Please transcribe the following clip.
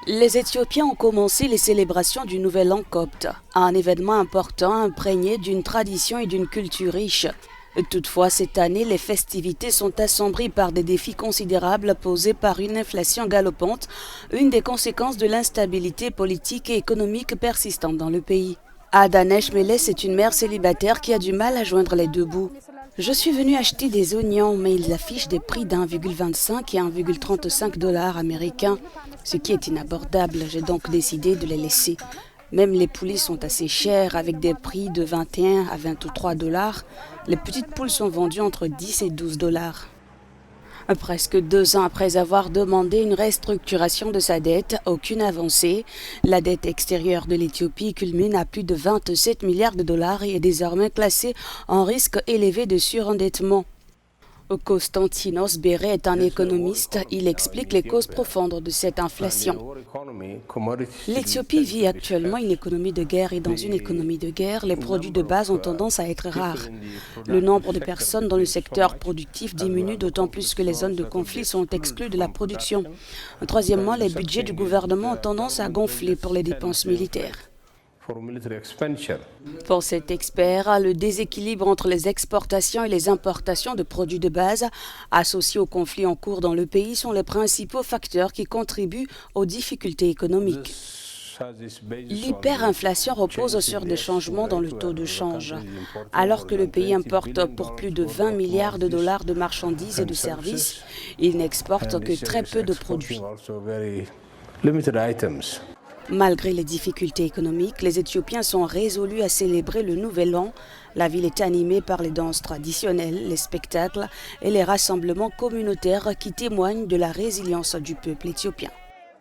Les Éthiopiens ont commencé les célébrations du Nouvel An copte, un événement important imprégné d'une tradition et d'une culture riche. Toutefois, cette année, les festivités sont assombries par des défis considérables posés par une inflation galopante, une des conséquences de l'instabilité politique et économique persistante dans le pays. Adanesh Meles est une mère célibataire qui a du mal à joindre les deux bouts. Je suis venue acheter des oignons, mais ils affichent des prix d'1,25 et 1,35 $ américains, ce qui est inabordable. J'ai donc décidé de les laisser. Même les poulets sont assez chers, avec des prix de 21 à 23 $. Les petites poules sont vendues entre 10 et 12 $. Presque 2 ans après avoir demandé une restructuration de sa dette, aucune avancée. La dette extérieure de l'Éthiopie culmine à plus de 27 milliards de dollars et est désormais classée en risque élevé de surendettement. Konstantinos Béré est un économiste. Il explique les causes profondes de cette inflation. L'Éthiopie vit actuellement une économie de guerre et dans une économie de guerre, les produits de base ont tendance à être rares. Le nombre de personnes dans le secteur productif diminue d'autant plus que les zones de conflit sont exclues de la production. Troisièmement, les budgets du gouvernement ont tendance à gonfler pour les dépenses militaires. Pour cet expert, le déséquilibre entre les exportations et les importations de produits de base associés aux conflits en cours dans le pays sont les principaux facteurs qui contribuent aux difficultés économiques. L'hyperinflation repose sur des changements dans le taux de change. Alors que le pays importe pour plus de 20 milliards de dollars de marchandises et de services, il n'exporte que très peu de produits. Malgré les difficultés économiques, les Éthiopiens sont résolus à célébrer le Nouvel An. La ville est animée par les danses traditionnelles, les spectacles et les rassemblements communautaires qui témoignent de la résilience du peuple éthiopien.